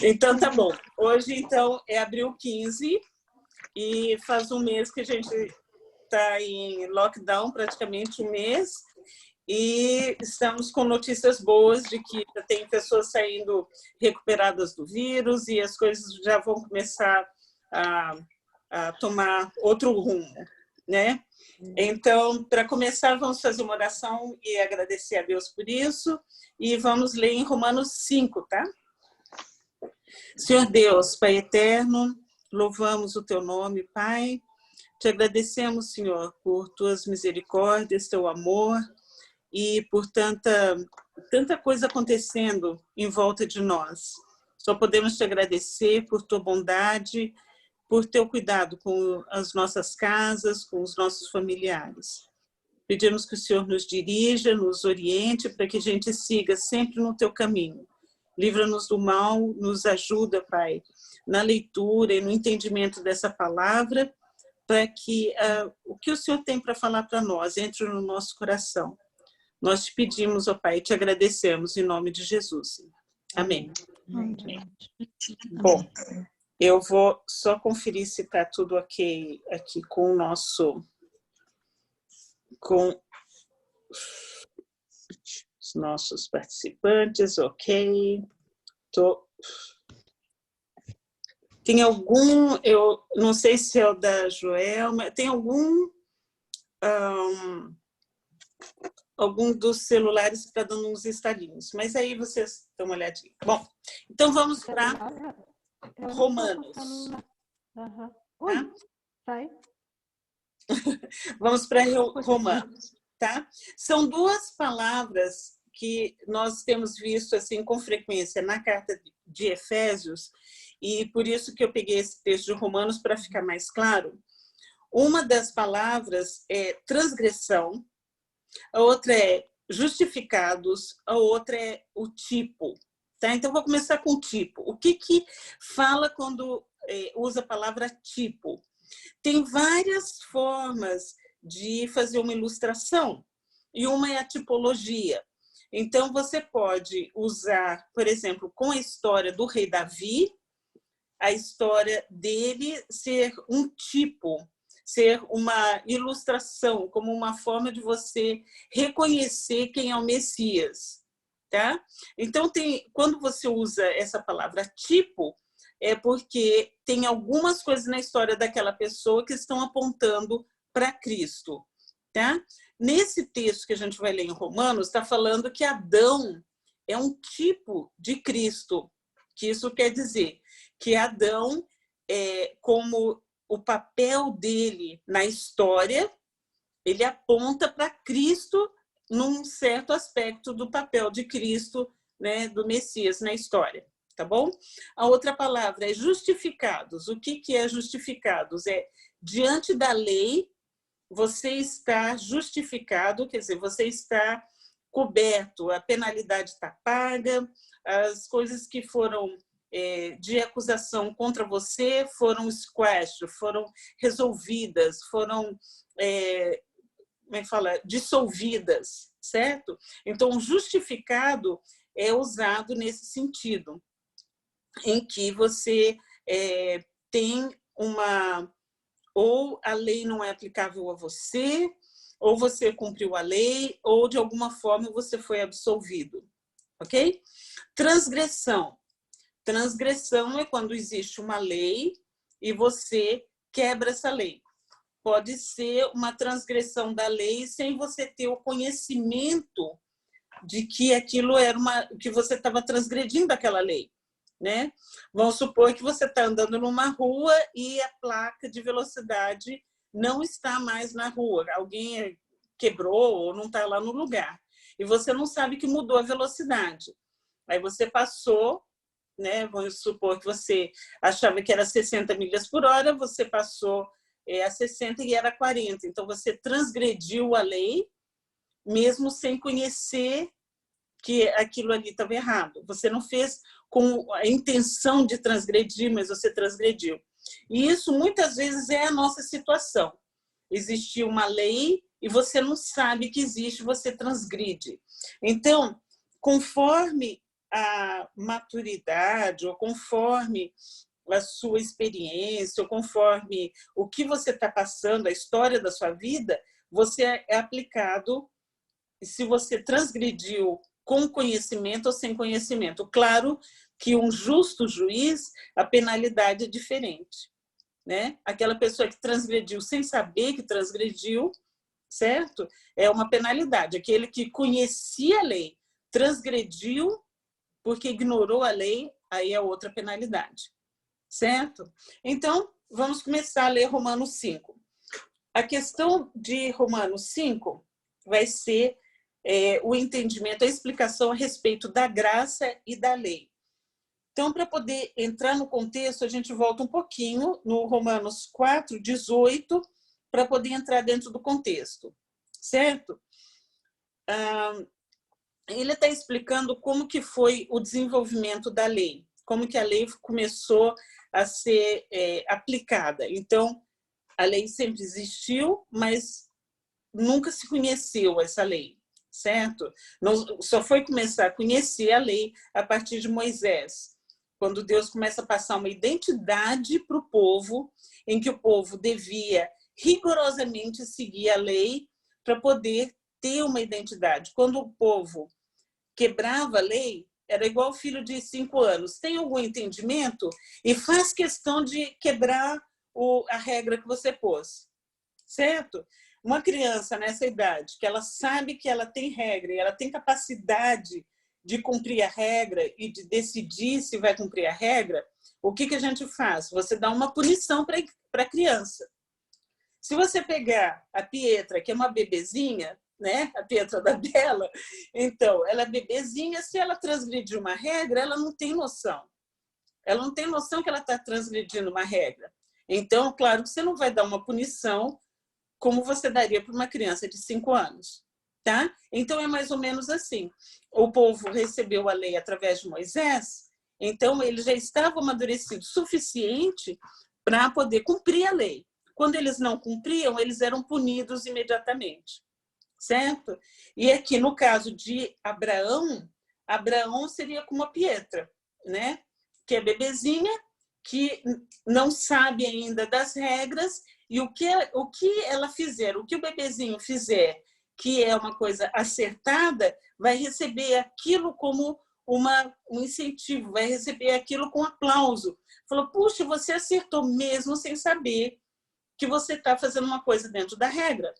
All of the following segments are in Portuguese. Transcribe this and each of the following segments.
Então, tá bom. Hoje, então, é abril 15 e faz um mês que a gente está em lockdown, praticamente um mês, e estamos com notícias boas de que já tem pessoas saindo recuperadas do vírus e as coisas já vão começar a tomar outro rumo, né? Então, para começar, vamos fazer uma oração e agradecer a Deus por isso, e vamos ler em Romanos 5, tá? Senhor Deus, Pai eterno, louvamos o teu nome, Pai. Te agradecemos, Senhor, por tuas misericórdias, teu amor e por tanta coisa acontecendo em volta de nós. Só podemos te agradecer por tua bondade, por teu cuidado com as nossas casas, com os nossos familiares. Pedimos que o Senhor nos dirija, nos oriente, para que a gente siga sempre no teu caminho. Livra-nos do mal, nos ajuda, Pai, na leitura e no entendimento dessa palavra, para que o que o Senhor tem para falar para nós entre no nosso coração. Nós te pedimos, ó Pai, e te agradecemos em nome de Jesus. Amém. Amém. Bom, eu vou só conferir se está tudo ok aqui com o nosso... com os nossos participantes, ok. Tem algum, eu não sei se é o da Joelma, tem algum dos celulares que está dando uns estalinhos, mas aí vocês dão uma olhadinha. Bom, então vamos para Romanos. Oi, sai. Vamos para Romanos, tá? São duas palavras que nós temos visto assim com frequência na carta de Efésios, e por isso que eu peguei esse texto de Romanos para ficar mais claro. Uma das palavras é transgressão, a outra é justificados, a outra é o tipo. Tá? Então, vou começar com o tipo. O que fala quando usa a palavra tipo? Tem várias formas de fazer uma ilustração, e uma é a tipologia. Então, você pode usar, por exemplo, com a história do rei Davi, a história dele ser um tipo, ser uma ilustração, como uma forma de você reconhecer quem é o Messias. Tá? Então, quando você usa essa palavra tipo, é porque tem algumas coisas na história daquela pessoa que estão apontando para Cristo. Tá? Nesse texto que a gente vai ler em Romanos, está falando que Adão é um tipo de Cristo. Que isso quer dizer que Adão, como o papel dele na história, ele aponta para Cristo num certo aspecto do papel de Cristo, né, do Messias na história. Tá bom? A outra palavra é justificados. O que é justificados? É diante da lei, você está justificado, quer dizer, você está coberto, a penalidade está paga, as coisas que foram de acusação contra você foram squash, foram resolvidas, foram como é que fala? Dissolvidas, certo? Então, justificado é usado nesse sentido, em que você tem uma... ou a lei não é aplicável a você, ou você cumpriu a lei, ou de alguma forma você foi absolvido, ok? Transgressão. Transgressão é quando existe uma lei e você quebra essa lei. Pode ser uma transgressão da lei sem você ter o conhecimento de que aquilo era que você estava transgredindo aquela lei, né? Vamos supor que você está andando numa rua e a placa de velocidade não está mais na rua. Alguém quebrou ou não está lá no lugar. E você não sabe que mudou a velocidade. Aí você passou, né? Vamos supor que você achava que era 60 milhas por hora, você passou a 60 e era 40. Então, você transgrediu a lei, mesmo sem conhecer que aquilo ali estava errado. Você não fez com a intenção de transgredir, mas você transgrediu. E isso, muitas vezes, é a nossa situação. Existiu uma lei e você não sabe que existe, você transgride. Então, conforme a maturidade, ou conforme a sua experiência, ou conforme o que você está passando, a história da sua vida, você é aplicado, se você transgrediu com conhecimento ou sem conhecimento. Claro que um justo juiz, a penalidade é diferente, né? Aquela pessoa que transgrediu sem saber que transgrediu, certo? É uma penalidade. Aquele que conhecia a lei, transgrediu porque ignorou a lei, aí é outra penalidade, certo? Então, vamos começar a ler Romanos 5. A questão de Romanos 5 vai ser o entendimento, a explicação a respeito da graça e da lei. Então, para poder entrar no contexto, a gente volta um pouquinho no Romanos 4, 18, para poder entrar dentro do contexto, certo? Ele está explicando como que foi o desenvolvimento da lei, como que a lei começou a ser aplicada. Então, a lei sempre existiu, mas nunca se conheceu essa lei, certo? Só foi começar a conhecer a lei a partir de Moisés, quando Deus começa a passar uma identidade para o povo, em que o povo devia rigorosamente seguir a lei para poder ter uma identidade. Quando o povo quebrava a lei, era igual o filho de 5 anos. Tem algum entendimento? E faz questão de quebrar a regra que você pôs, certo? Uma criança nessa idade, que ela sabe que ela tem regra, e ela tem capacidade de cumprir a regra e de decidir se vai cumprir a regra, o que a gente faz? Você dá uma punição para a criança. Se você pegar a Pietra, que é uma bebezinha, né? A Pietra da Bela, então, ela é bebezinha, se ela transgredir uma regra, ela não tem noção. Ela não tem noção que ela está transgredindo uma regra. Então, claro que você não vai dar uma punição como você daria para uma criança de 5 anos. Tá? Então, é mais ou menos assim. O povo recebeu a lei através de Moisés, então ele já estava amadurecido o suficiente para poder cumprir a lei. Quando eles não cumpriam, eles eram punidos imediatamente, certo? E aqui, no caso de Abraão, Abraão seria como a Pietra, né? Que é bebezinha, que não sabe ainda das regras, e o que ela fizer, o que o bebezinho fizer, que é uma coisa acertada, vai receber aquilo como um incentivo, vai receber aquilo com aplauso. Falou, puxa, você acertou mesmo sem saber que você está fazendo uma coisa dentro da regra,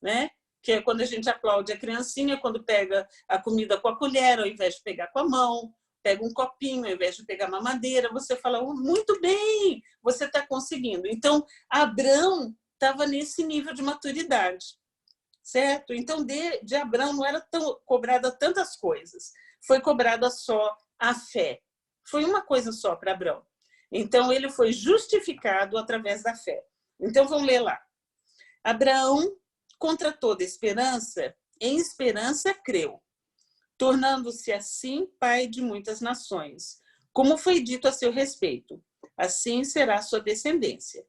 né? Que é quando a gente aplaude a criancinha, quando pega a comida com a colher, ao invés de pegar com a mão, pega um copinho, ao invés de pegar mamadeira, você fala, muito bem, você está conseguindo. Então, Abraão estava nesse nível de maturidade, certo? Então, de Abraão não era cobrada tantas coisas, foi cobrada só a fé. Foi uma coisa só para Abraão. Então, ele foi justificado através da fé. Então, vamos ler lá. Abraão, contra toda esperança, em esperança creu, tornando-se assim pai de muitas nações, como foi dito a seu respeito. Assim será sua descendência.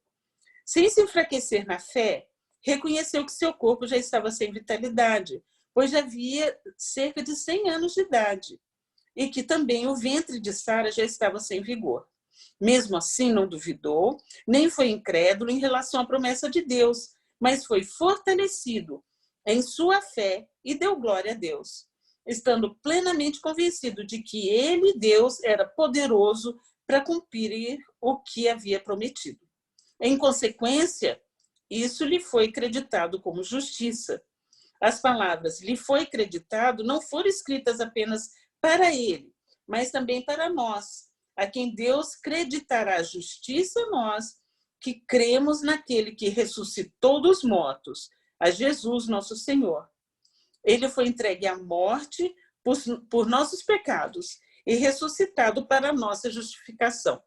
Sem se enfraquecer na fé, reconheceu que seu corpo já estava sem vitalidade, pois já havia cerca de 100 anos de idade, e que também o ventre de Sara já estava sem vigor. Mesmo assim, não duvidou, nem foi incrédulo em relação à promessa de Deus, mas foi fortalecido em sua fé e deu glória a Deus, estando plenamente convencido de que ele, Deus, era poderoso para cumprir o que havia prometido. Em consequência, isso lhe foi creditado como justiça. As palavras lhe foi creditado não foram escritas apenas para ele, mas também para nós, a quem Deus creditará a justiça, nós que cremos naquele que ressuscitou dos mortos, a Jesus, nosso Senhor. Ele foi entregue à morte por nossos pecados e ressuscitado para a nossa justificação.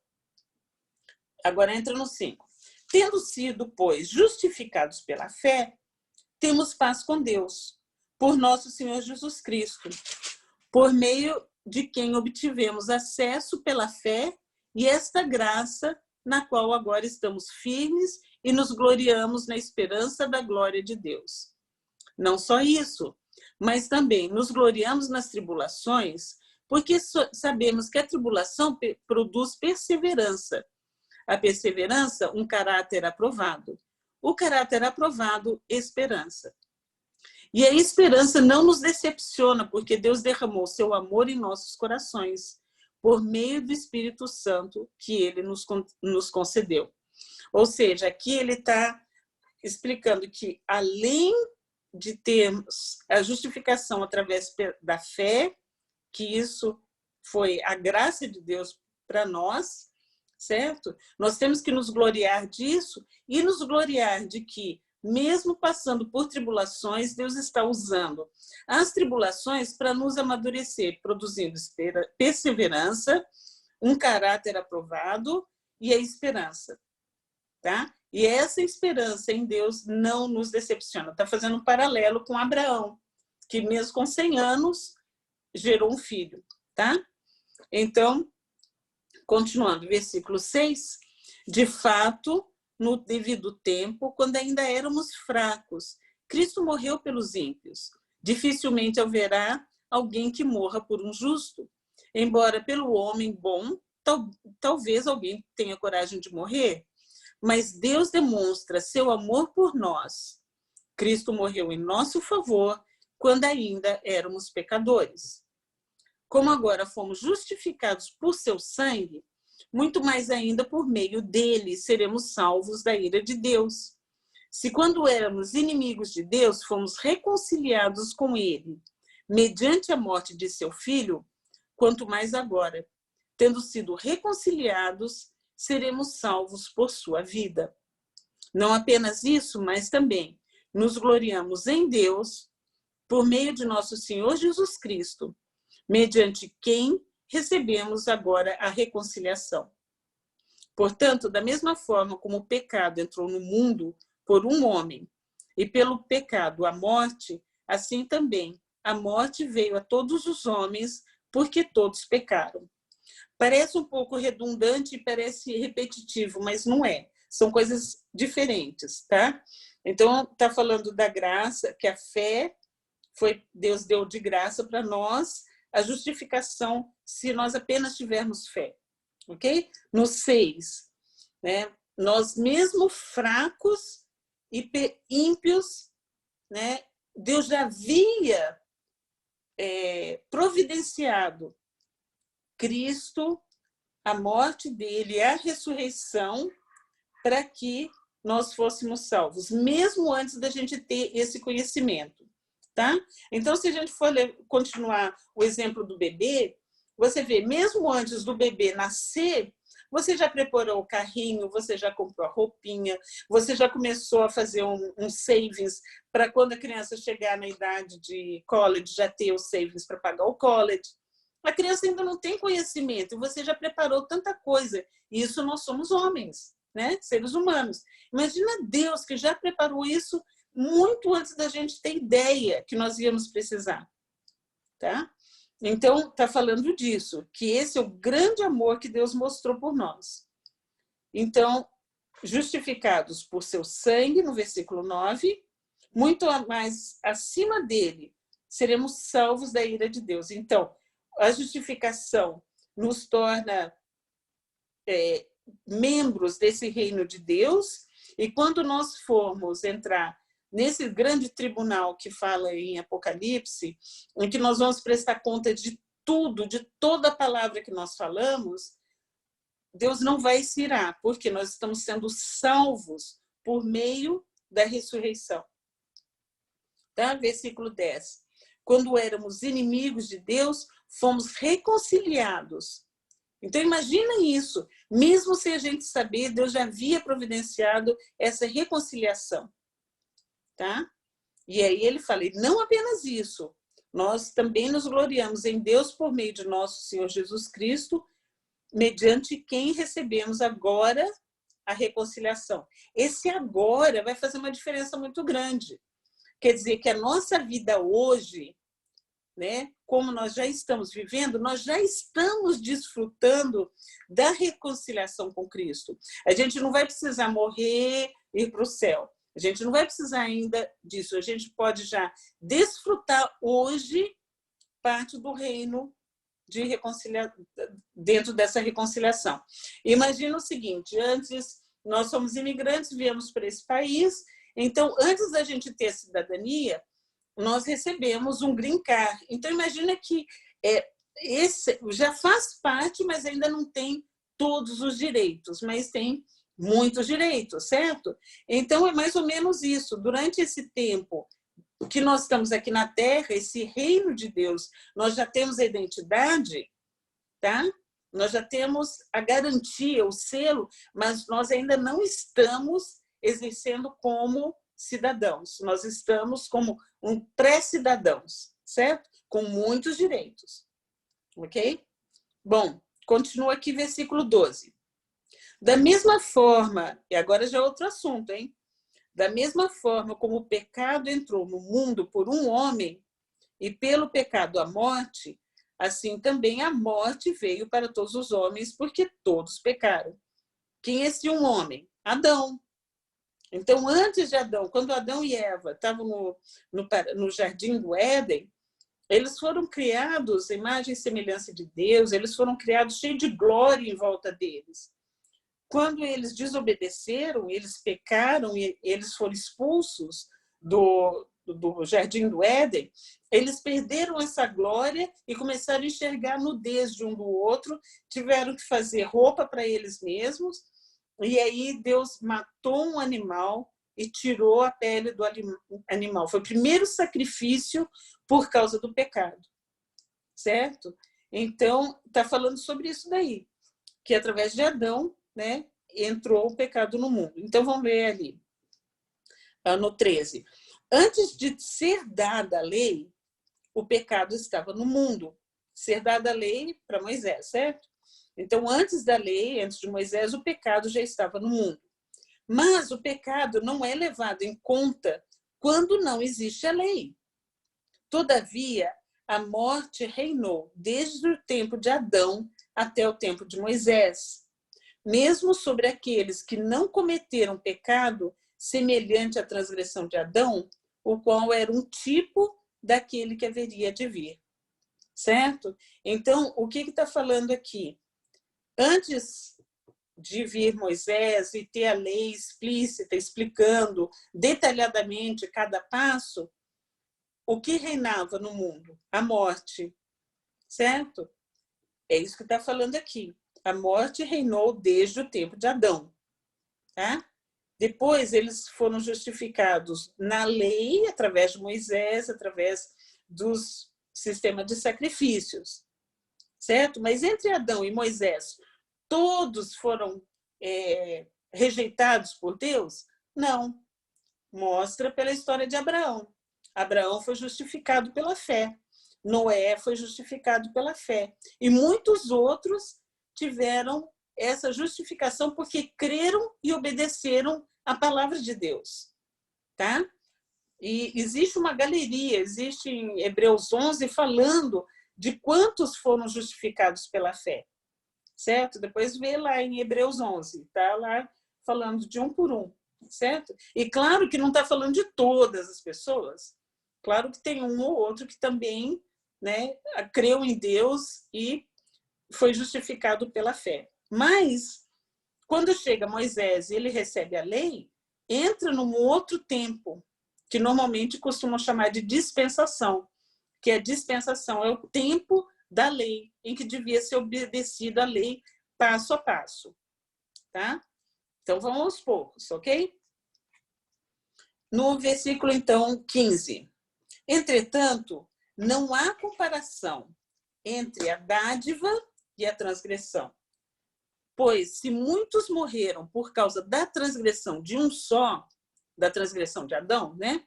Agora entra no 5. Tendo sido, pois, justificados pela fé, temos paz com Deus, por nosso Senhor Jesus Cristo, por meio de quem obtivemos acesso pela fé e esta graça na qual agora estamos firmes e nos gloriamos na esperança da glória de Deus. Não só isso, mas também nos gloriamos nas tribulações, porque sabemos que a tribulação produz perseverança. A perseverança, um caráter aprovado. O caráter aprovado, esperança. E a esperança não nos decepciona, porque Deus derramou seu amor em nossos corações, por meio do Espírito Santo que Ele nos concedeu. Ou seja, aqui ele está explicando que, além de termos a justificação através da fé, que isso foi a graça de Deus para nós, certo? Nós temos que nos gloriar disso e nos gloriar de que, mesmo passando por tribulações, Deus está usando as tribulações para nos amadurecer, produzindo perseverança, um caráter aprovado e a esperança. Tá? E essa esperança em Deus não nos decepciona. Está fazendo um paralelo com Abraão, que mesmo com 100 anos gerou um filho. Tá? Então, continuando, versículo 6. De fato, no devido tempo, quando ainda éramos fracos, Cristo morreu pelos ímpios. Dificilmente haverá alguém que morra por um justo. Embora pelo homem bom, talvez alguém tenha coragem de morrer. Mas Deus demonstra seu amor por nós. Cristo morreu em nosso favor quando ainda éramos pecadores. Como agora fomos justificados por seu sangue, muito mais ainda por meio dele seremos salvos da ira de Deus. Se quando éramos inimigos de Deus, fomos reconciliados com ele, mediante a morte de seu filho, quanto mais agora, tendo sido reconciliados, seremos salvos por sua vida. Não apenas isso, mas também nos gloriamos em Deus por meio de nosso Senhor Jesus Cristo, mediante quem recebemos agora a reconciliação. Portanto, da mesma forma como o pecado entrou no mundo por um homem, e pelo pecado a morte, assim também a morte veio a todos os homens, porque todos pecaram. Parece um pouco redundante e parece repetitivo, mas não é. São coisas diferentes, tá? Então, está falando da graça, que a fé, Deus deu de graça para nós, a justificação, se nós apenas tivermos fé, ok? No 6, né? Nós mesmo fracos e ímpios, né? Deus já havia providenciado Cristo, a morte dele, a ressurreição, para que nós fôssemos salvos, mesmo antes da gente ter esse conhecimento, tá? Então, se a gente for continuar o exemplo do bebê, você vê, mesmo antes do bebê nascer, você já preparou o carrinho, você já comprou a roupinha, você já começou a fazer um savings para quando a criança chegar na idade de college, já ter o savings para pagar o college. A criança ainda não tem conhecimento, e você já preparou tanta coisa. E isso nós somos homens, né? Seres humanos. Imagina Deus que já preparou isso muito antes da gente ter ideia que nós íamos precisar. Tá? Então, está falando disso, que esse é o grande amor que Deus mostrou por nós. Então, justificados por seu sangue, no versículo 9, muito mais acima dele, seremos salvos da ira de Deus. Então, a justificação nos torna membros desse reino de Deus, e quando nós formos entrar nesse grande tribunal que fala em Apocalipse, em que nós vamos prestar conta de tudo, de toda a palavra que nós falamos, Deus não vai se irar, porque nós estamos sendo salvos por meio da ressurreição. Tá? Versículo 10. Quando éramos inimigos de Deus, fomos reconciliados. Então, imagina isso. Mesmo sem a gente saber, Deus já havia providenciado essa reconciliação. Tá? E aí ele fala, e não apenas isso, nós também nos gloriamos em Deus por meio de nosso Senhor Jesus Cristo, mediante quem recebemos agora a reconciliação. Esse agora vai fazer uma diferença muito grande. Quer dizer que a nossa vida hoje, né, como nós já estamos vivendo, nós já estamos desfrutando da reconciliação com Cristo. A gente não vai precisar morrer e ir para o céu. A gente não vai precisar ainda disso. A gente pode já desfrutar hoje parte do reino dentro dessa reconciliação. Imagina o seguinte, antes nós somos imigrantes, viemos para esse país, então antes da gente ter cidadania, nós recebemos um green card. Então imagina que esse já faz parte, mas ainda não tem todos os direitos, mas tem muitos direitos, certo? Então é mais ou menos isso. Durante esse tempo que nós estamos aqui na Terra, esse reino de Deus, nós já temos a identidade, tá? Nós já temos a garantia, o selo, mas nós ainda não estamos exercendo como cidadãos. Nós estamos como um pré-cidadãos, certo? Com muitos direitos. Ok? Bom, continua aqui versículo 12. Da mesma forma, e agora já é outro assunto, hein? Da mesma forma como o pecado entrou no mundo por um homem, e pelo pecado a morte, assim também a morte veio para todos os homens, porque todos pecaram. Quem é esse um homem? Adão. Então, antes de Adão, quando Adão e Eva estavam no jardim do Éden, eles foram criados à imagem e semelhança de Deus, eles foram criados cheios de glória em volta deles. Quando eles desobedeceram, eles pecaram e eles foram expulsos do jardim do Éden, eles perderam essa glória e começaram a enxergar a nudez de um do outro, tiveram que fazer roupa para eles mesmos, e aí Deus matou um animal e tirou a pele do animal. Foi o primeiro sacrifício por causa do pecado, certo? Então, está falando sobre isso daí, que através de Adão, né, entrou o pecado no mundo. Então, vamos ver ali, no 13. Antes de ser dada a lei, o pecado estava no mundo. Ser dada a lei para Moisés, certo? Então, antes da lei, antes de Moisés, o pecado já estava no mundo. Mas o pecado não é levado em conta quando não existe a lei. Todavia, a morte reinou desde o tempo de Adão até o tempo de Moisés, mesmo sobre aqueles que não cometeram pecado semelhante à transgressão de Adão, o qual era um tipo daquele que haveria de vir. Certo? Então, o que está falando aqui? Antes de vir Moisés e ter a lei explícita, explicando detalhadamente cada passo, o que reinava no mundo? A morte, certo? É isso que está falando aqui. A morte reinou desde o tempo de Adão. Tá? Depois, eles foram justificados na lei, através de Moisés, através dos sistemas de sacrifícios. Certo? Mas entre Adão e Moisés, todos foram rejeitados por Deus? Não. Mostra pela história de Abraão. Abraão foi justificado pela fé. Noé foi justificado pela fé. E muitos outros tiveram essa justificação porque creram e obedeceram a palavra de Deus. Tá? E existe uma galeria, existe em Hebreus 11 falando de quantos foram justificados pela fé. Certo? Depois vê lá em Hebreus 11, tá lá falando de um por um, certo? E claro que não está falando de todas as pessoas, claro que tem um ou outro que também, né, creu em Deus e foi justificado pela fé. Mas, quando chega Moisés e ele recebe a lei, entra num outro tempo, que normalmente costumam chamar de dispensação, que a dispensação é o tempo da lei, em que devia ser obedecida a lei passo a passo. Tá? Então, vamos aos poucos, ok? No versículo, então, 15. Entretanto, não há comparação entre a dádiva e a transgressão. Pois, se muitos morreram por causa da transgressão de um só, da transgressão de Adão, né?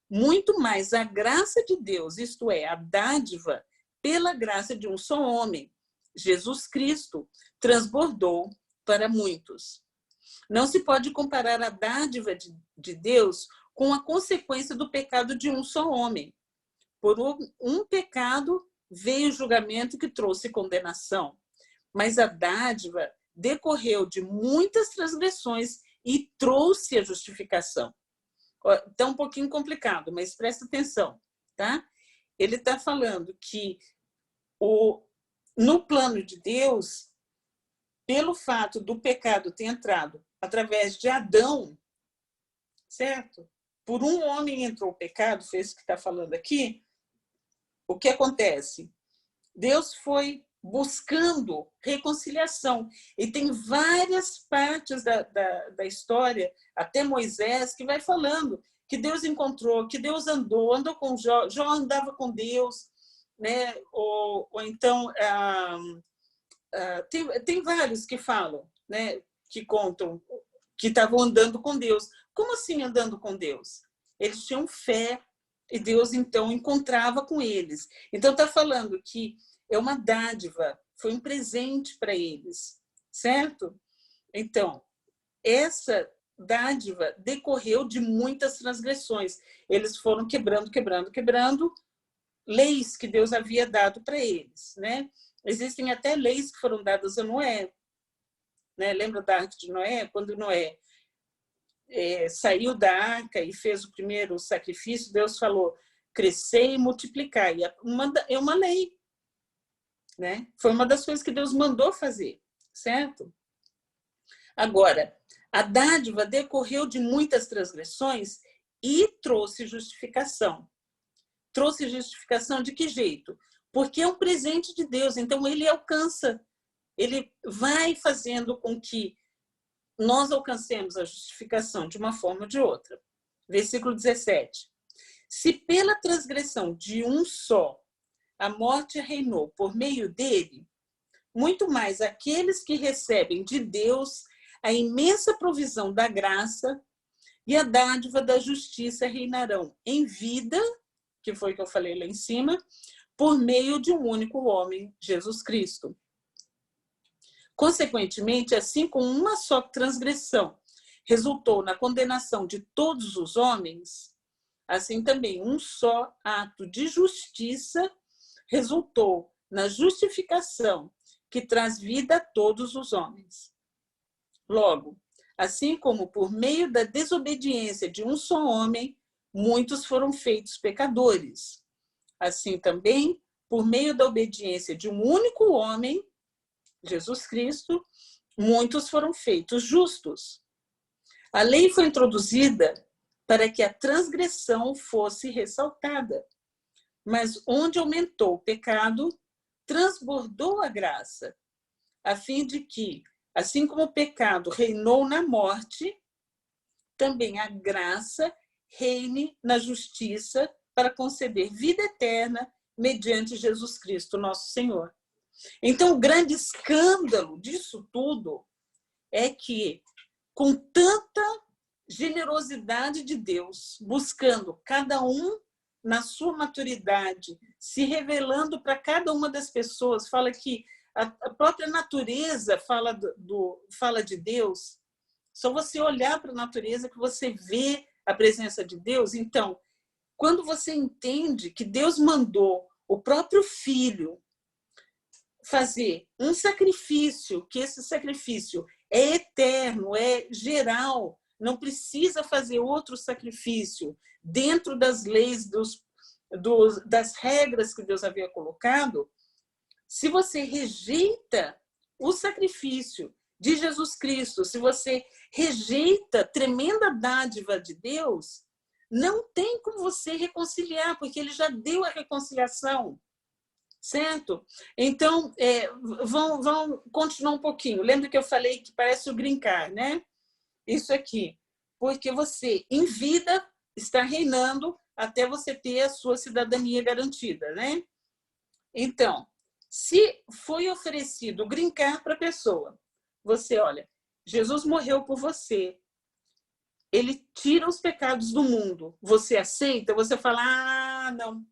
Muito mais a graça de Deus, isto é, a dádiva, pela graça de um só homem, Jesus Cristo, transbordou para muitos. Não se pode comparar a dádiva de Deus com a consequência do pecado de um só homem. Por um pecado veio o julgamento que trouxe condenação, mas a dádiva decorreu de muitas transgressões e trouxe a justificação. Está um pouquinho complicado, mas presta atenção, tá? Ele está falando que no plano de Deus, pelo fato do pecado ter entrado através de Adão, certo? Por um homem entrou o pecado, foi isso que está falando aqui. O que acontece? Deus foi buscando reconciliação. E tem várias partes da história, até Moisés, que vai falando que Deus encontrou, que Deus andou com Jó, Jó andava com Deus, né? Ou então tem vários que falam, né? Que contam que estavam andando com Deus. Como assim andando com Deus? Eles tinham fé e Deus então encontrava com eles. Então está falando que é uma dádiva, foi um presente para eles, certo? Então, essa dádiva decorreu de muitas transgressões. Eles foram quebrando leis que Deus havia dado para eles, né? Existem até leis que foram dadas a Noé, né? Lembra da Arca de Noé? Quando Noé saiu da arca e fez o primeiro sacrifício, Deus falou: crescei e multiplicai. É uma lei, né? Foi uma das coisas que Deus mandou fazer, certo? Agora, a dádiva decorreu de muitas transgressões e trouxe justificação. Trouxe justificação de que jeito? Porque é um presente de Deus, então ele alcança, ele vai fazendo com que nós alcancemos a justificação de uma forma ou de outra. Versículo 17. Se pela transgressão de um só a morte reinou por meio dele, muito mais aqueles que recebem de Deus a imensa provisão da graça e a dádiva da justiça reinarão em vida, que foi o que eu falei lá em cima, por meio de um único homem, Jesus Cristo. Consequentemente, assim como uma só transgressão resultou na condenação de todos os homens, assim também um só ato de justiça resultou na justificação que traz vida a todos os homens. Logo, assim como por meio da desobediência de um só homem, muitos foram feitos pecadores, assim também, por meio da obediência de um único homem, Jesus Cristo, muitos foram feitos justos. A lei foi introduzida para que a transgressão fosse ressaltada, mas onde aumentou o pecado, transbordou a graça, a fim de que, assim como o pecado reinou na morte, também a graça reine na justiça para conceder vida eterna mediante Jesus Cristo, nosso Senhor. Então, o grande escândalo disso tudo é que, com tanta generosidade de Deus, buscando cada um na sua maturidade, se revelando para cada uma das pessoas, fala que a própria natureza fala de Deus. Só você olhar para a natureza que você vê a presença de Deus. Então, quando você entende que Deus mandou o próprio Filho fazer um sacrifício, que esse sacrifício é eterno, é geral, não precisa fazer outro sacrifício dentro das leis, das regras que Deus havia colocado. Se você rejeita o sacrifício de Jesus Cristo, se você rejeita a tremenda dádiva de Deus, não tem como você reconciliar, porque ele já deu a reconciliação, certo? Então, vamos continuar um pouquinho. Lembra que eu falei que parece o brincar, né? Isso aqui. Porque você, em vida, está reinando até você ter a sua cidadania garantida, né? Então, se foi oferecido brincar para a pessoa, você olha, Jesus morreu por você, ele tira os pecados do mundo, você aceita, você fala, não,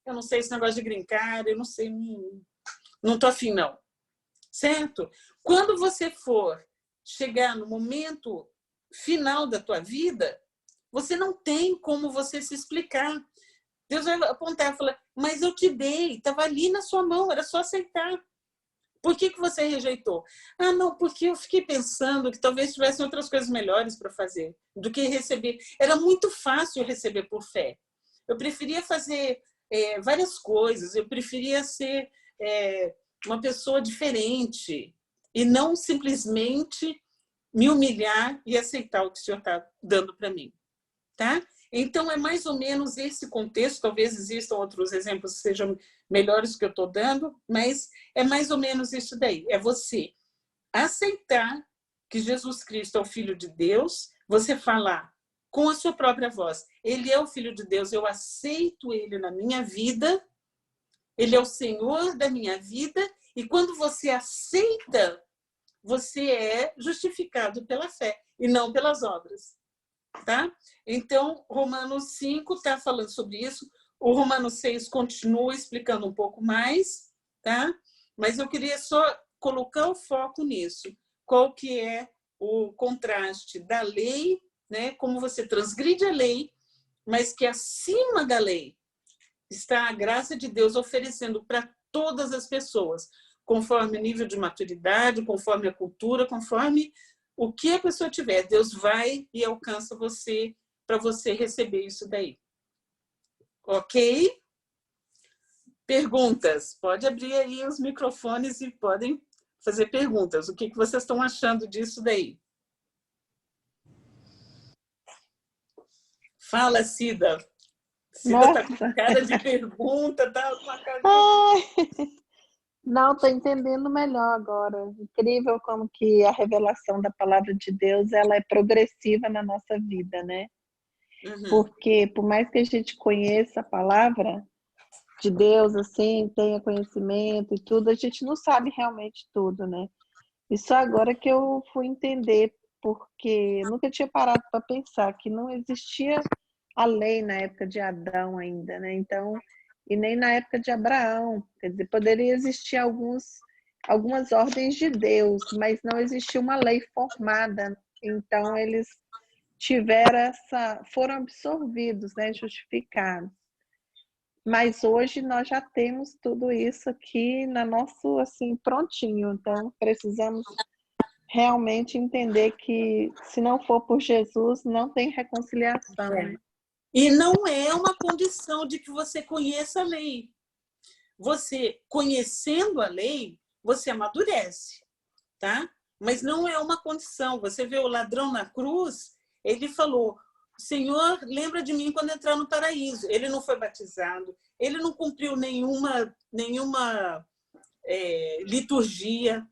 eu não sei esse negócio de brincar, eu não sei, não estou afim, não. Certo? Quando você for chegar no momento final da tua vida, você não tem como você se explicar. Deus vai apontar e falar, mas eu te dei, estava ali na sua mão, era só aceitar. Por que você rejeitou? Ah, não, porque eu fiquei pensando que talvez tivessem outras coisas melhores para fazer do que receber. Era muito fácil receber por fé. Eu preferia fazer várias coisas, eu preferia ser uma pessoa diferente e não simplesmente me humilhar e aceitar o que o Senhor está dando para mim, tá? Então, é mais ou menos esse contexto, talvez existam outros exemplos que sejam melhores que eu estou dando, mas é mais ou menos isso daí, é você aceitar que Jesus Cristo é o Filho de Deus, você falar com a sua própria voz, ele é o Filho de Deus, eu aceito ele na minha vida, ele é o Senhor da minha vida, e quando você aceita, você é justificado pela fé e não pelas obras. Tá? Então, Romanos 5 está falando sobre isso, o Romanos 6 continua explicando um pouco mais, tá? Mas eu queria só colocar o foco nisso. Qual que é o contraste da lei, né? Como você transgride a lei, mas que acima da lei está a graça de Deus oferecendo para todas as pessoas, conforme o nível de maturidade, conforme a cultura, conforme o que a pessoa tiver. Deus vai e alcança você para você receber isso daí. Ok? Perguntas. Pode abrir aí os microfones e podem fazer perguntas. O que vocês estão achando disso daí? Fala, Cida. Cida está com cara de pergunta, está com a cara de... Não, estou entendendo melhor agora. Incrível como que a revelação da palavra de Deus ela é progressiva na nossa vida, né? Porque por mais que a gente conheça a palavra de Deus, assim, tenha conhecimento e tudo, a gente não sabe realmente tudo, né? Isso agora que eu fui entender, porque eu nunca tinha parado para pensar que não existia a lei na época de Adão ainda, né? Então, e nem na época de Abraão. Quer dizer, poderia existir algumas ordens de Deus, mas não existia uma lei formada. Então, eles foram absorvidos, né? Justificados. Mas hoje nós já temos tudo isso aqui na nosso, assim, prontinho. Então, precisamos realmente entender que, se não for por Jesus, não tem reconciliação, né? E não é uma condição de que você conheça a lei. Você, conhecendo a lei, você amadurece, tá? Mas não é uma condição. Você vê o ladrão na cruz, ele falou, Senhor, lembra de mim quando entrar no paraíso. Ele não foi batizado, ele não cumpriu nenhuma liturgia.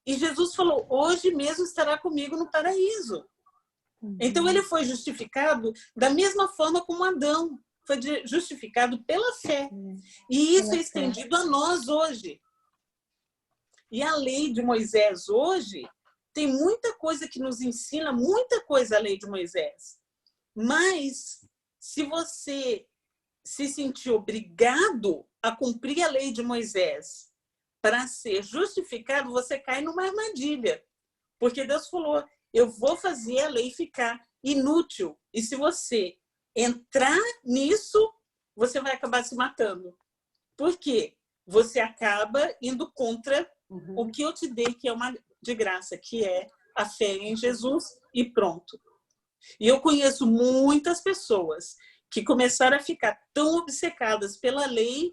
E Jesus falou, hoje mesmo estará comigo no paraíso. Então, ele foi justificado da mesma forma como Adão. Foi justificado pela fé. E isso é estendido a nós hoje. E a lei de Moisés hoje tem muita coisa que nos ensina, muita coisa a lei de Moisés. Mas, se você se sentir obrigado a cumprir a lei de Moisés para ser justificado, você cai numa armadilha. Porque Deus falou, eu vou fazer a lei ficar inútil. E se você entrar nisso, você vai acabar se matando. Por quê? Você acaba indo contra o que eu te dei, que é uma de graça, que é a fé em Jesus e pronto. E eu conheço muitas pessoas que começaram a ficar tão obcecadas pela lei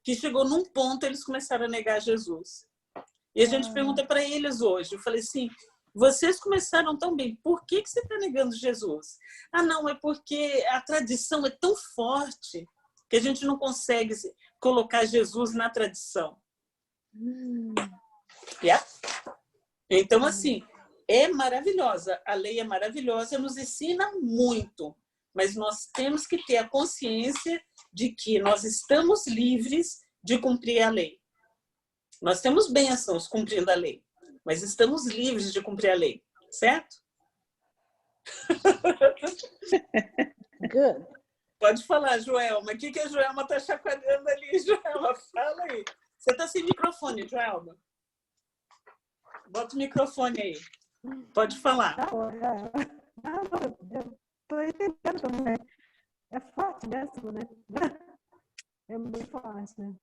que chegou num ponto eles começaram a negar Jesus. E a gente pergunta para eles hoje, eu falei assim, vocês começaram tão bem, por que você está negando Jesus? Ah, não, é porque a tradição é tão forte que a gente não consegue colocar Jesus na tradição. Yeah. Então, assim, é maravilhosa, a lei é maravilhosa, nos ensina muito, mas nós temos que ter a consciência de que nós estamos livres de cumprir a lei. Nós temos bênçãos cumprindo a lei, mas estamos livres de cumprir a lei, certo? Good. Pode falar, Joelma. O que a Joelma está chacoalhando ali, Joelma? Fala aí. Você está sem microfone, Joelma. Bota o microfone aí. Pode falar. Eu estou entendendo também. É fácil mesmo, né? É muito fácil.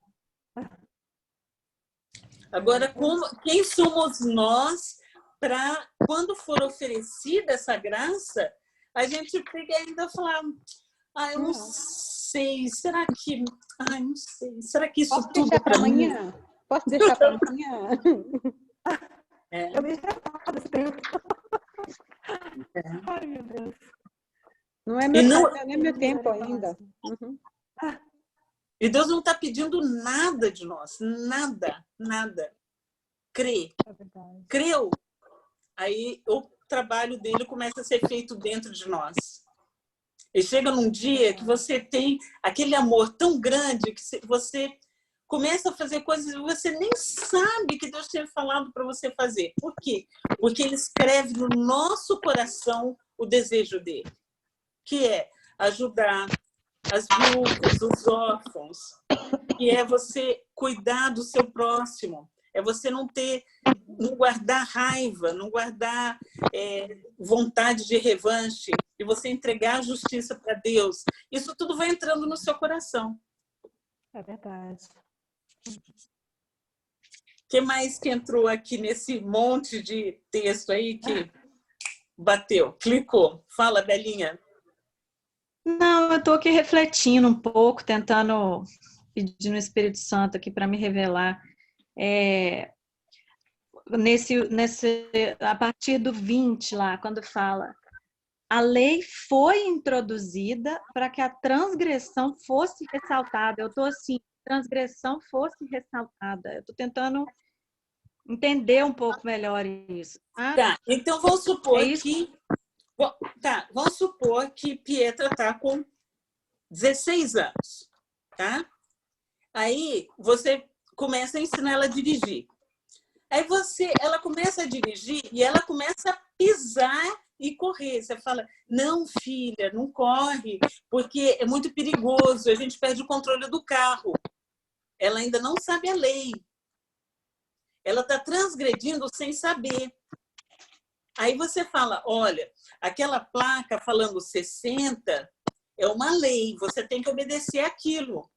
Agora, quem somos nós para, quando for oferecida essa graça, a gente pega ainda falar, Eu não sei. Será que... não sei. Será que isso Posso tudo deixar é para mim? amanhã? Posso deixar para amanhã? É. Eu me recordo esse tempo. É. Ai, meu Deus. Não é meu tempo ainda. Uhum. E Deus não está pedindo nada de nós. Nada, nada. Crê. É verdade. Creu. Aí o trabalho dele começa a ser feito dentro de nós. E chega num dia que você tem aquele amor tão grande que você começa a fazer coisas que você nem sabe que Deus tinha falado para você fazer. Por quê? Porque Ele escreve no nosso coração o desejo dele, que é ajudar as viúvas, os órfãos, que é você cuidar do seu próximo, é você não guardar raiva, não guardar vontade de revanche, e você entregar a justiça para Deus. Isso tudo vai entrando no seu coração. É verdade. O que mais que entrou aqui nesse monte de texto aí que bateu, clicou? Fala, Belinha. Não, eu estou aqui refletindo um pouco, tentando pedir no Espírito Santo aqui para me revelar. A partir do 20 lá, quando fala, a lei foi introduzida para que a transgressão fosse ressaltada. Eu estou assim, transgressão fosse ressaltada. Eu estou tentando entender um pouco melhor isso. Tá, então vamos supor vamos supor que Pietra está com 16 anos, tá? Aí você começa a ensinar ela a dirigir. Aí ela começa a dirigir e ela começa a pisar e correr. Você fala, não, filha, não corre, porque é muito perigoso, a gente perde o controle do carro. Ela ainda não sabe a lei. Ela está transgredindo sem saber. Aí você fala, olha, aquela placa falando 60 é uma lei, você tem que obedecer aquilo.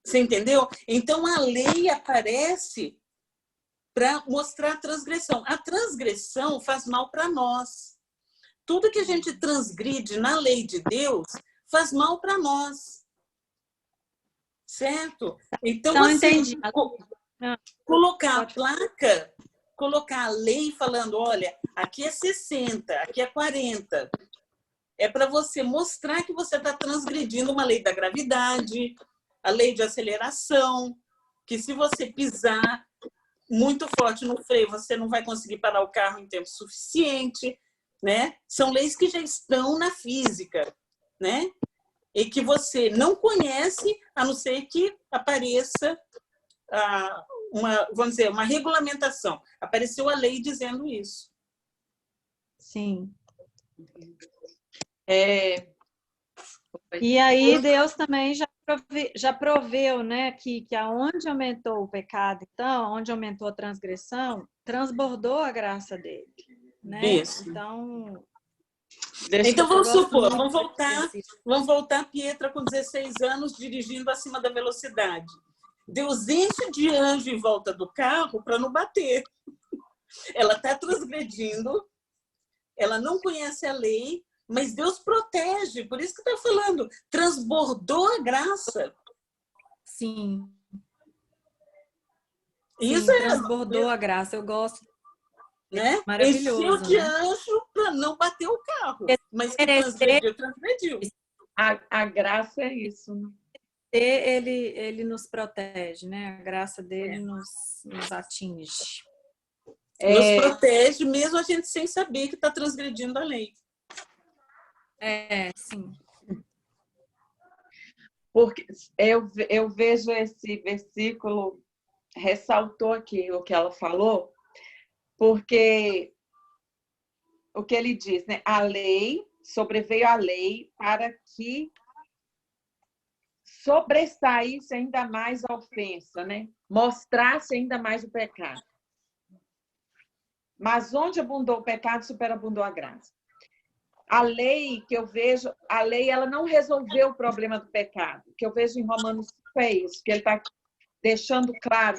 Você entendeu? Então, a lei aparece para mostrar a transgressão. A transgressão faz mal para nós. Tudo que a gente transgride na lei de Deus faz mal para nós. Certo? Então assim, entendi. Colocar a placa, colocar a lei falando, olha, aqui é 60, aqui é 40. É para você mostrar que você está transgredindo uma lei da gravidade, a lei de aceleração, que se você pisar muito forte no freio, você não vai conseguir parar o carro em tempo suficiente, né? São leis que já estão na física, né? E que você não conhece, a não ser que apareça vamos dizer, uma regulamentação. Apareceu a lei dizendo isso. Sim. E aí Deus também já proveu, né, que aonde aumentou o pecado, então, onde aumentou a transgressão, transbordou a graça dele, né? Isso. Então Vamos supor, vamos voltar a Pietra com 16 anos dirigindo acima da velocidade. Deus enche de anjo em volta do carro para não bater. Ela está transgredindo, ela não conhece a lei, mas Deus protege, por isso que está falando, transbordou a graça. Sim. Isso transbordou a graça, eu gosto. Né? Maravilhoso. Encheu de anjo para não bater o carro, mas que transgrediu. A graça é isso, né? Ele nos protege, né? A graça dele nos atinge. Nos protege, mesmo a gente sem saber que está transgredindo a lei. Sim. Porque eu vejo esse versículo, ressaltou aqui o que ela falou, porque o que ele diz, né? A lei, sobreveio a lei para que sobressaísse ainda mais a ofensa, né? Mostrasse ainda mais o pecado. Mas onde abundou o pecado, superabundou a graça. A lei que eu vejo, a lei ela não resolveu o problema do pecado. O que eu vejo em Romanos 5 é isso, que ele está deixando claro.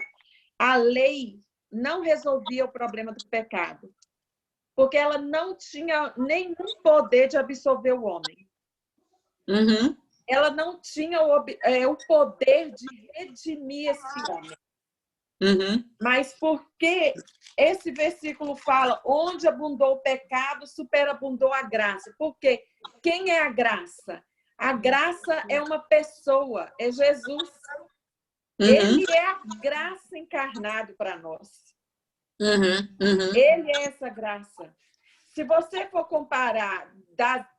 A lei não resolvia o problema do pecado, porque ela não tinha nenhum poder de absolver o homem. ela não tinha o poder de redimir esse homem. Mas porque esse versículo fala onde abundou o pecado, superabundou a graça. Porque quem é a graça? A graça é uma pessoa, é Jesus. Ele é a graça encarnado para nós. Ele é essa graça. Se você for comparar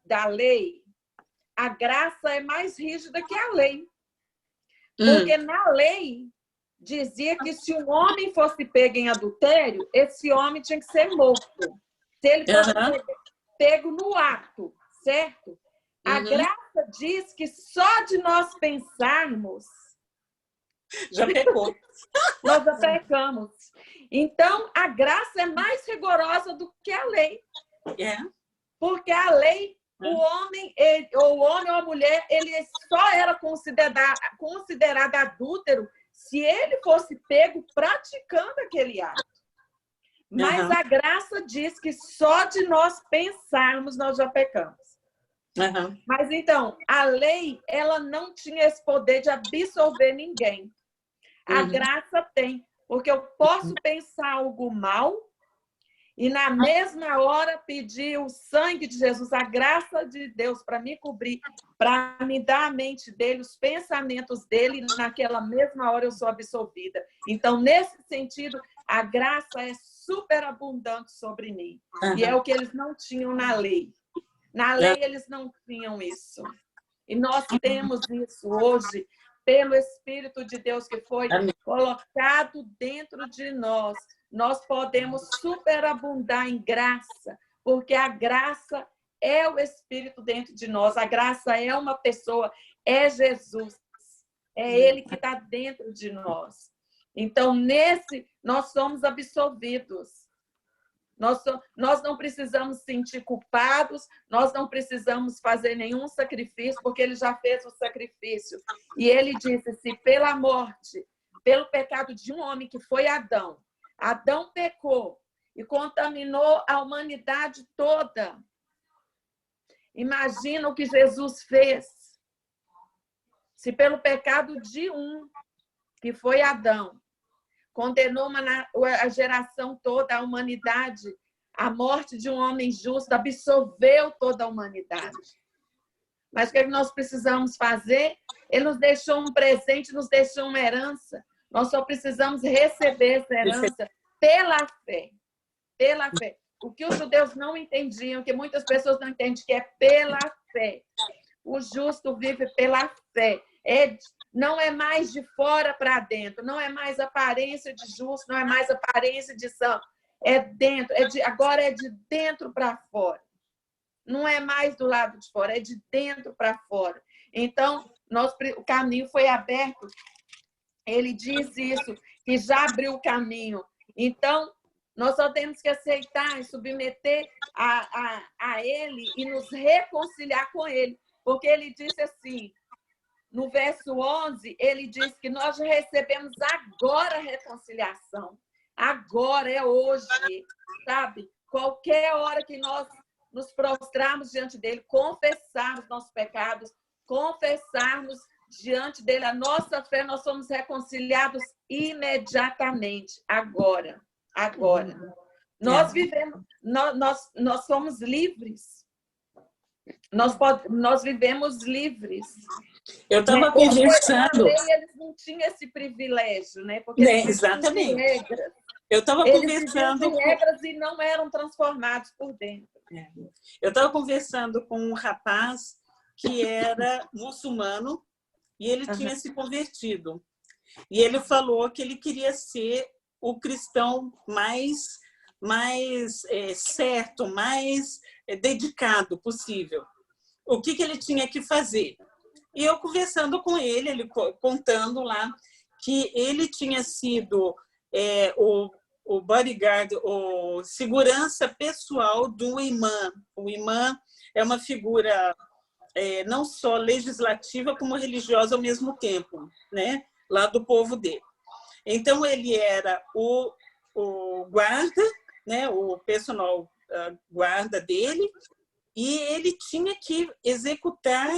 da lei, a graça é mais rígida que a lei. Porque na lei dizia que se um homem fosse pego em adultério, esse homem tinha que ser morto. Se ele fosse pego no ato, certo? A graça diz que só de nós pensarmos... Já pecou. Nós já pecamos. Então, a graça é mais rigorosa do que a lei. Porque a lei, o homem ou a mulher, ele só era considerado adúltero se ele fosse pego praticando aquele ato. Mas a graça diz que só de nós pensarmos nós já pecamos. Mas então, a lei, ela não tinha esse poder de absolver ninguém. A graça tem, porque eu posso pensar algo mal e na mesma hora pedir o sangue de Jesus, a graça de Deus para me cobrir, para me dar a mente dele, os pensamentos dele, e naquela mesma hora eu sou absolvida. Então, nesse sentido, a graça é superabundante sobre mim. E é o que eles não tinham na lei. Na lei, eles não tinham isso. E nós temos isso hoje, pelo Espírito de Deus que foi colocado dentro de nós. Nós podemos superabundar em graça, porque a graça é o Espírito dentro de nós. A graça é uma pessoa, é Jesus. É Ele que está dentro de nós. Então, nós somos absolvidos. Nós não precisamos sentir culpados, nós não precisamos fazer nenhum sacrifício, porque Ele já fez o sacrifício. E Ele disse, se pela morte, pelo pecado de um homem que foi Adão, Adão pecou e contaminou a humanidade toda. Imagina o que Jesus fez. Se pelo pecado de um, que foi Adão, condenou a geração toda, a humanidade, a morte de um homem justo, absolveu toda a humanidade. Mas o que nós precisamos fazer? Ele nos deixou um presente, nos deixou uma herança. Nós só precisamos receber essa herança pela fé. Pela fé. O que os judeus não entendiam, que muitas pessoas não entendem, que é pela fé. O justo vive pela fé. Não é mais de fora para dentro, não é mais aparência de justo, não é mais aparência de santo. É dentro, agora é de dentro para fora. Não é mais do lado de fora, é de dentro para fora. Então, o caminho foi aberto. Ele diz isso, que já abriu o caminho. Então, nós só temos que aceitar e submeter a Ele e nos reconciliar com Ele. Porque Ele disse assim, no verso 11, Ele diz que nós recebemos agora a reconciliação. Agora, é hoje, sabe? Qualquer hora que nós nos prostrarmos diante dEle, confessarmos nossos pecados, confessarmos diante dEle a nossa fé, nós somos reconciliados imediatamente, agora. Nós vivemos, nós somos livres. Nós vivemos livres. Eu estava conversando... Eles não tinham esse privilégio, né? Porque exatamente. Regras. Eu estava conversando... Eles regras e não eram transformados por dentro. Eu estava conversando com um rapaz que era muçulmano e ele tinha se convertido. E ele falou que ele queria ser o cristão mais certo, mais dedicado possível. O que ele tinha que fazer? E eu conversando com ele contando lá que ele tinha sido o bodyguard, o segurança pessoal do imã. O imã é uma figura não só legislativa, como religiosa ao mesmo tempo, né? Lá do povo dele. Então, ele era o guarda, né? O personal guarda dele, e ele tinha que executar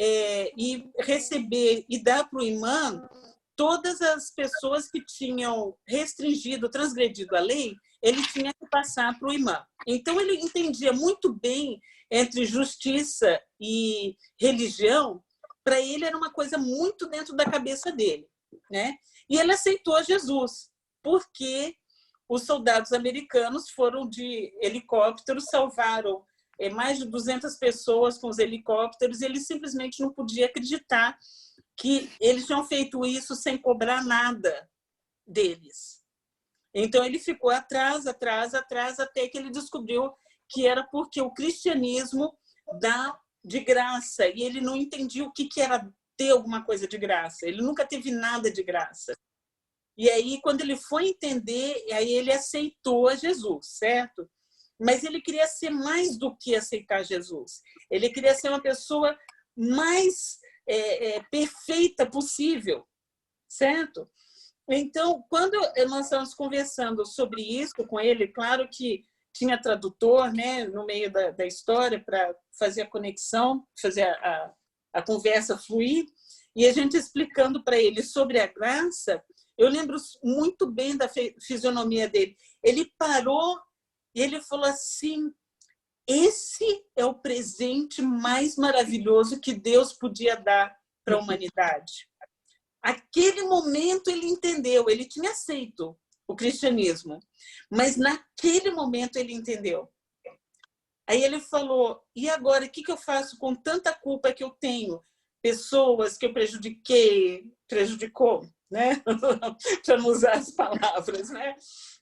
e receber e dar para o imã todas as pessoas que tinham restringido, transgredido a lei, ele tinha que passar para o imã. Então, ele entendia muito bem entre justiça e religião. Para ele, era uma coisa muito dentro da cabeça dele, né? E ele aceitou Jesus, porque os soldados americanos foram de helicóptero, salvaram mais de 200 pessoas com os helicópteros, e ele simplesmente não podia acreditar que eles tinham feito isso sem cobrar nada deles. Então, ele ficou atrás, até que ele descobriu que era porque o cristianismo dá de graça, e ele não entendia o que era ter alguma coisa de graça. Ele nunca teve nada de graça. E aí, quando ele foi entender, aí ele aceitou a Jesus, certo? Mas ele queria ser mais do que aceitar Jesus. Ele queria ser uma pessoa mais perfeita possível, certo? Então, quando nós estávamos conversando sobre isso com ele, claro que tinha tradutor, né, no meio da história para fazer a conexão, fazer a conversa fluir, e a gente explicando para ele sobre a graça. Eu lembro muito bem da fisionomia dele. Ele parou e ele falou assim: esse é o presente mais maravilhoso que Deus podia dar para a humanidade. Aquele momento ele entendeu, ele tinha aceito o cristianismo, mas naquele momento ele entendeu. Aí ele falou: e agora, o que eu faço com tanta culpa que eu tenho? Pessoas que eu prejudicou, né? Para não usar as palavras, né?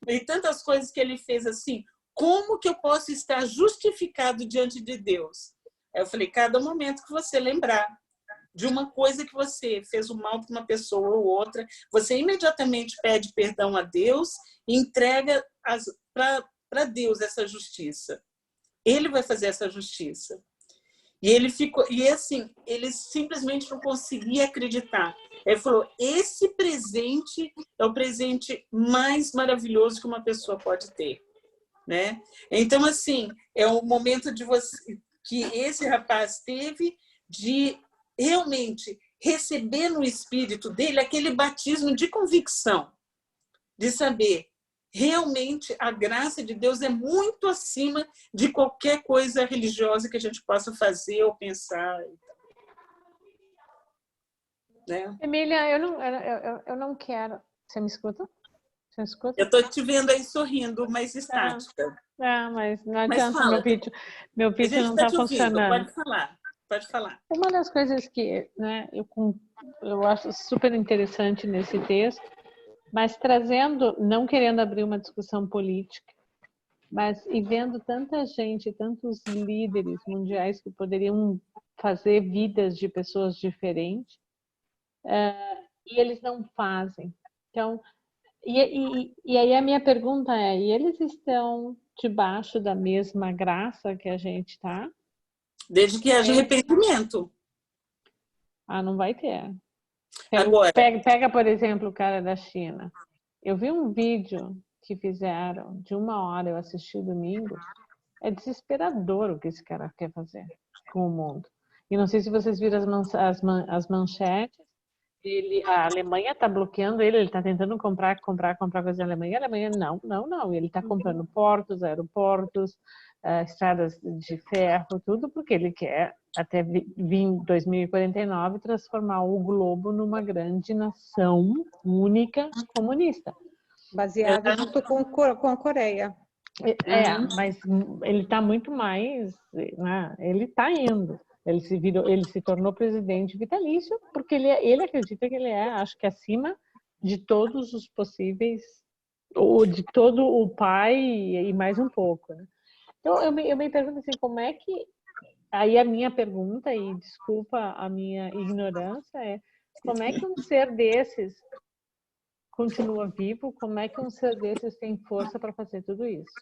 E tantas coisas que ele fez assim. Como que eu posso estar justificado diante de Deus? Aí eu falei: cada momento que você lembrar de uma coisa que você fez o mal para uma pessoa ou outra, você imediatamente pede perdão a Deus e entrega para Deus essa justiça. Ele vai fazer essa justiça. E ele ficou, e assim, ele simplesmente não conseguia acreditar. Ele falou: esse presente é o presente mais maravilhoso que uma pessoa pode ter, né? Então, assim, é o momento de você que esse rapaz teve de realmente receber no espírito dele aquele batismo de convicção, de saber realmente a graça de Deus é muito acima de qualquer coisa religiosa que a gente possa fazer ou pensar, né? Emília, eu não quero. Você me escuta? Você me escuta? Eu estou te vendo aí sorrindo, mas estática. Mas não adianta, fala, meu vídeo não está funcionando. Pode falar. Uma das coisas que, né, eu acho super interessante nesse texto, mas trazendo, não querendo abrir uma discussão política, mas e vendo tanta gente, tantos líderes mundiais que poderiam fazer vidas de pessoas diferentes, e eles não fazem. Então, e aí a minha pergunta é: e eles estão debaixo da mesma graça que a gente está? Desde que haja arrependimento. Não vai ter. Agora, Pega, por exemplo, o cara da China. Eu vi um vídeo que fizeram de 1 hora, eu assisti domingo. É desesperador o que esse cara quer fazer com o mundo. E não sei se vocês viram as manchetes. A Alemanha está bloqueando ele está tentando comprar coisas da Alemanha. A Alemanha não. Ele está comprando portos, aeroportos, estradas de ferro, tudo porque ele quer, até vir em 2049, transformar o globo numa grande nação única comunista. Baseado junto com a Coreia. Mas ele está muito mais, né? Ele está indo. Ele se tornou presidente vitalício porque ele acredita que ele acho que acima de todos os possíveis, ou de todo o pai e mais um pouco, né? Então eu me pergunto assim, como é que, aí a minha pergunta, e desculpa a minha ignorância, é como é que um ser desses continua vivo, como é que um ser desses tem força para fazer tudo isso?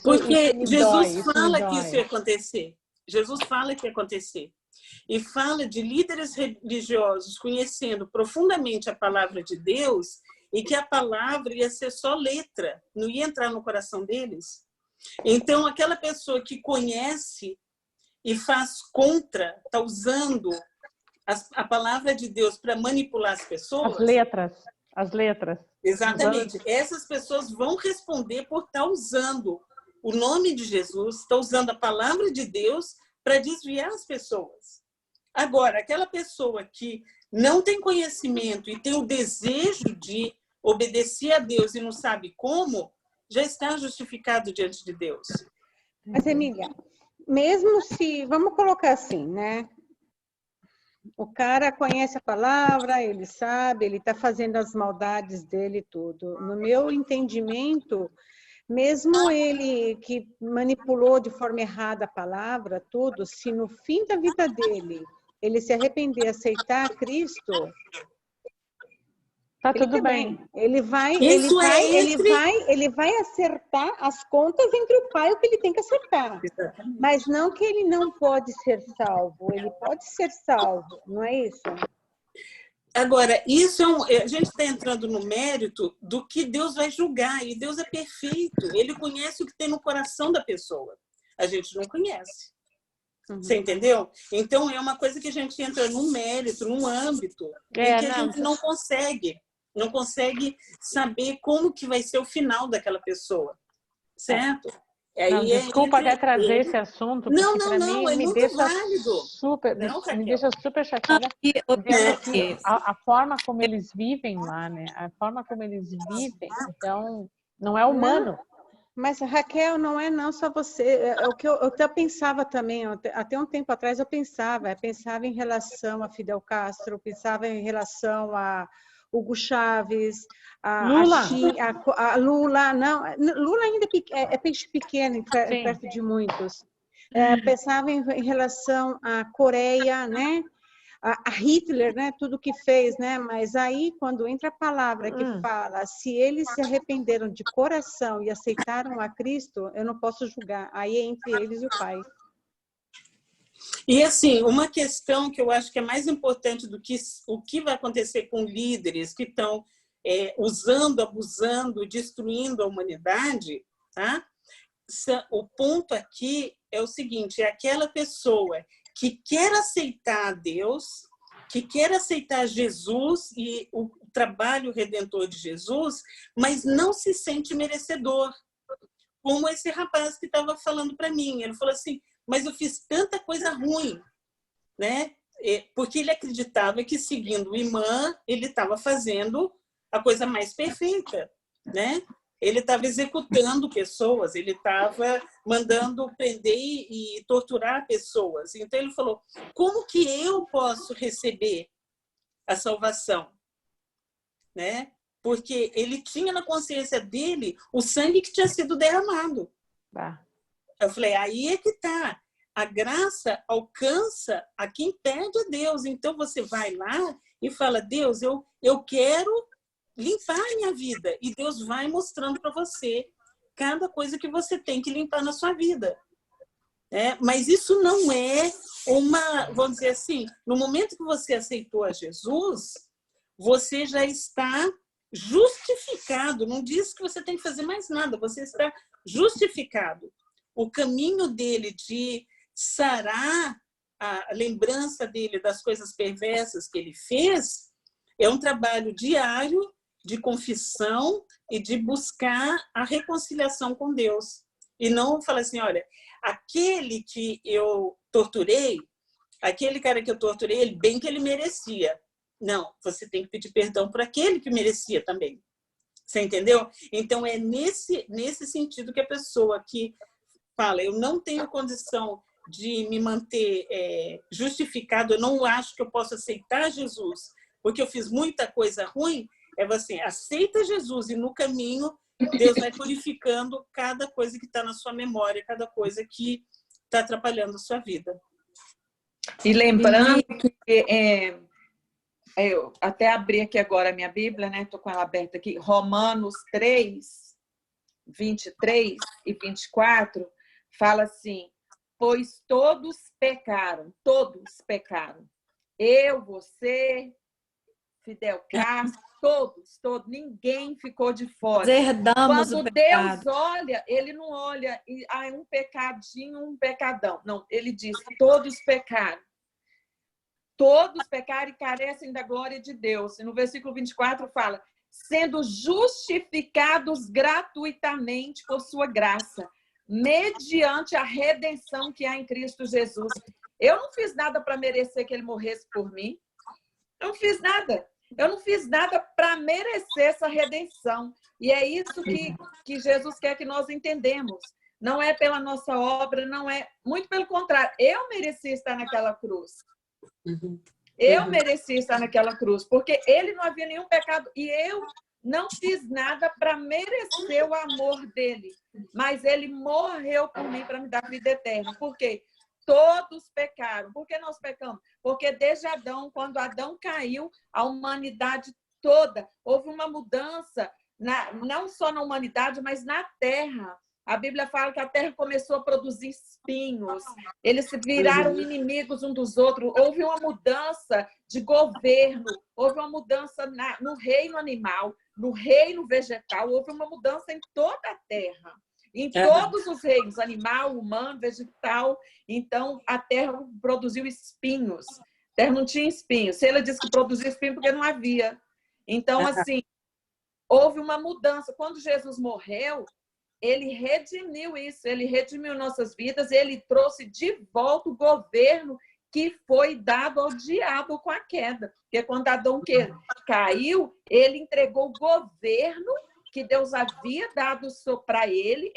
Porque Jesus fala que isso ia acontecer. Jesus fala que ia acontecer. E fala de líderes religiosos conhecendo profundamente a palavra de Deus e que a palavra ia ser só letra, não ia entrar no coração deles. Então, aquela pessoa que conhece e faz contra, está usando a palavra de Deus para manipular as pessoas... As letras. Exatamente. Essas pessoas vão responder por estar usando o nome de Jesus, estar usando a palavra de Deus para desviar as pessoas. Agora, aquela pessoa que não tem conhecimento e tem o desejo de obedecer a Deus e não sabe como, já está justificado diante de Deus. Mas, Emília, mesmo se... Vamos colocar assim, né? O cara conhece a palavra, ele sabe, ele está fazendo as maldades dele e tudo. No meu entendimento, mesmo ele que manipulou de forma errada a palavra, tudo, se no fim da vida dele ele se arrepender, aceitar Cristo, tá tudo bem. Ele vai acertar as contas entre o pai, o que ele tem que acertar. Exatamente. Mas não que ele não pode ser salvo, ele pode ser salvo, não é isso? Agora, isso a gente está entrando no mérito do que Deus vai julgar, e Deus é perfeito, ele conhece o que tem no coração da pessoa. A gente não conhece. Você entendeu? Então, é uma coisa que a gente entra num mérito, num âmbito, em que a gente não consegue saber como que vai ser o final daquela pessoa. Certo? Não, desculpa até trazer esse assunto, porque para mim é me muito deixa válido. super, Não, me deixa super chateada. Aqui, A forma como eles vivem lá, né? A forma como eles vivem, então, não é humano. Mas, Raquel, não é não só você. É o que eu até pensava também, até um tempo atrás eu pensava em relação a Fidel Castro, pensava em relação a Hugo Chávez, a Lula. Não, Lula ainda é peixe pequeno, perto de muitos. Pensava em relação à Coreia, né? A Hitler, né, tudo que fez, né, mas aí quando entra a palavra que fala, se eles se arrependeram de coração e aceitaram a Cristo, eu não posso julgar, aí é entre eles e o Pai. E assim, uma questão que eu acho que é mais importante do que o que vai acontecer com líderes que estão usando, abusando, destruindo a humanidade, tá? O ponto aqui é o seguinte, é aquela pessoa que quer aceitar a Deus, que quer aceitar Jesus e o trabalho redentor de Jesus, mas não se sente merecedor. Como esse rapaz que estava falando para mim. Ele falou assim, mas eu fiz tanta coisa ruim, né? Porque ele acreditava que, seguindo o imã, ele estava fazendo a coisa mais perfeita, né? Ele estava executando pessoas, ele estava mandando prender e torturar pessoas. Então, ele falou, como que eu posso receber a salvação? Né? Porque ele tinha na consciência dele o sangue que tinha sido derramado. Eu falei, aí é que está. A graça alcança a quem pede a Deus. Então, você vai lá e fala, Deus, eu quero limpar a minha vida. E Deus vai mostrando para você cada coisa que você tem que limpar na sua vida. Mas isso não é vamos dizer assim, no momento que você aceitou a Jesus, você já está justificado. Não diz que você tem que fazer mais nada, você está justificado. O caminho dele de sarar a lembrança dele das coisas perversas que ele fez é um trabalho diário de confissão e de buscar a reconciliação com Deus. E não falar assim, olha, aquele que eu torturei, aquele cara que eu torturei, ele bem que ele merecia. Não, você tem que pedir perdão para aquele que merecia também. Você entendeu? Então, é nesse sentido que a pessoa que fala, eu não tenho condição de me manter justificado, eu não acho que eu posso aceitar Jesus, porque eu fiz muita coisa ruim, você aceita Jesus e no caminho Deus vai purificando cada coisa que está na sua memória, cada coisa que está atrapalhando a sua vida. E lembrando que eu até abri aqui agora a minha Bíblia, né? Estou com ela aberta aqui, Romanos 3, 23 e 24, fala assim, pois todos pecaram. Eu, você, Fidel Castro, todos, ninguém ficou de fora. Herdamos Quando o pecado. Deus olha, ele não olha um pecadinho, um pecadão. Não, ele diz, todos pecaram. Todos pecaram e carecem da glória de Deus. E no versículo 24 fala, sendo justificados gratuitamente por sua graça, mediante a redenção que há em Cristo Jesus. Eu não fiz nada para merecer que ele morresse por mim. Eu não fiz nada. Eu não fiz nada para merecer essa redenção. E é isso que Jesus quer que nós entendemos. Não é pela nossa obra, não é... Muito pelo contrário. Eu mereci estar naquela cruz. Eu mereci estar naquela cruz, porque ele não havia nenhum pecado e eu não fiz nada para merecer o amor dele. Mas ele morreu por mim para me dar vida eterna. Por quê? Todos pecaram. Por que nós pecamos? Porque desde Adão, quando Adão caiu, a humanidade toda, houve uma mudança, não só na humanidade, mas na terra. A Bíblia fala que a terra começou a produzir espinhos, eles se viraram inimigos um dos outros, houve uma mudança de governo, houve uma mudança no reino animal, no reino vegetal, houve uma mudança em toda a terra. Em todos os reinos, animal, humano, vegetal. Então, a terra produziu espinhos. A terra não tinha espinhos. Se ela disse que produzia espinhos, porque não havia. Então, assim, houve uma mudança. Quando Jesus morreu, ele redimiu isso. Ele redimiu nossas vidas. Ele trouxe de volta o governo que foi dado ao diabo com a queda. Porque quando Adão caiu, ele entregou o governo que Deus havia dado para ele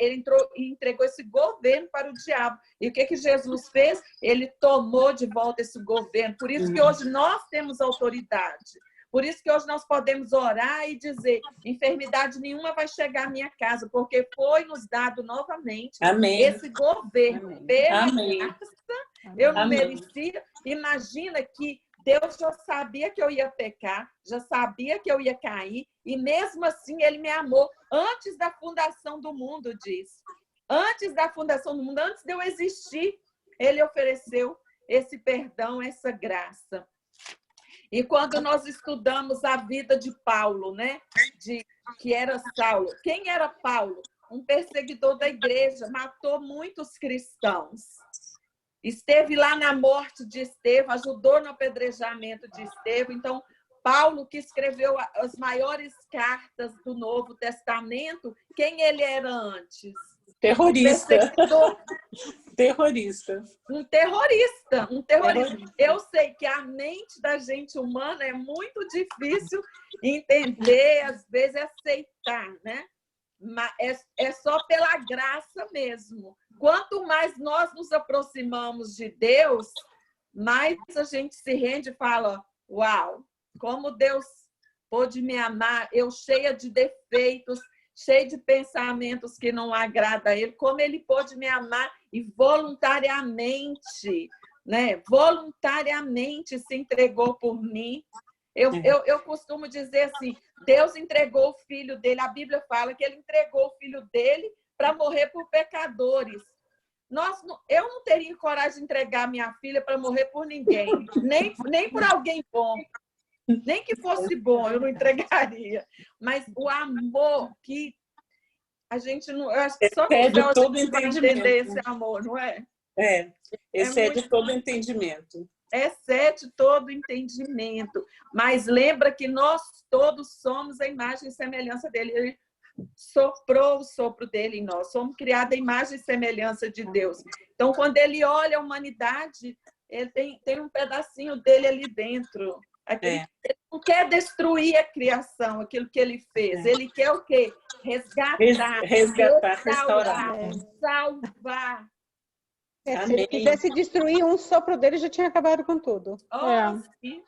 entregou esse governo para o diabo. E o que Jesus fez? Ele tomou de volta esse governo. Por isso que hoje nós temos autoridade. Por isso que hoje nós podemos orar e dizer, enfermidade nenhuma vai chegar à minha casa, porque foi nos dado novamente esse governo. Pela graça, eu não merecia. Imagina que Deus já sabia que eu ia pecar, já sabia que eu ia cair, e mesmo assim ele me amou antes da fundação do mundo, diz. Antes da fundação do mundo, antes de eu existir, ele ofereceu esse perdão, essa graça. E quando nós estudamos a vida de Paulo, né? Que era Saulo. Quem era Paulo? Um perseguidor da igreja, matou muitos cristãos. Esteve lá na morte de Estevão, ajudou no apedrejamento de Estevão. Então, Paulo, que escreveu as maiores cartas do Novo Testamento, quem ele era antes? Terrorista. Um terrorista. Eu sei que a mente da gente humana é muito difícil entender, às vezes aceitar, né? Mas é só pela graça mesmo. Quanto mais nós nos aproximamos de Deus, mais a gente se rende e fala, uau, como Deus pôde me amar, eu cheia de defeitos, cheia de pensamentos que não agradam a Ele, como Ele pôde me amar e voluntariamente, né? Voluntariamente se entregou por mim. Eu costumo dizer assim, Deus entregou o filho dele, a Bíblia fala que ele entregou o filho dele para morrer por pecadores. Eu não teria coragem de entregar minha filha para morrer por ninguém, nem por alguém bom. Nem que fosse bom, eu não entregaria. Mas o amor que a gente não... Eu acho que só que a gente vai entender esse amor, não é? Excede todo entendimento. Excede todo entendimento. Mas lembra que nós todos somos a imagem e semelhança dele. Ele soprou o sopro dele em nós. Somos criados a imagem e semelhança de Deus. Então, quando ele olha a humanidade, ele tem um pedacinho dele ali dentro. Ele não quer destruir a criação, aquilo que ele fez. Ele quer o quê? Resgatar, restaurar, salvar. Se ele quisesse destruir um sopro dele, já tinha acabado com tudo. Sim.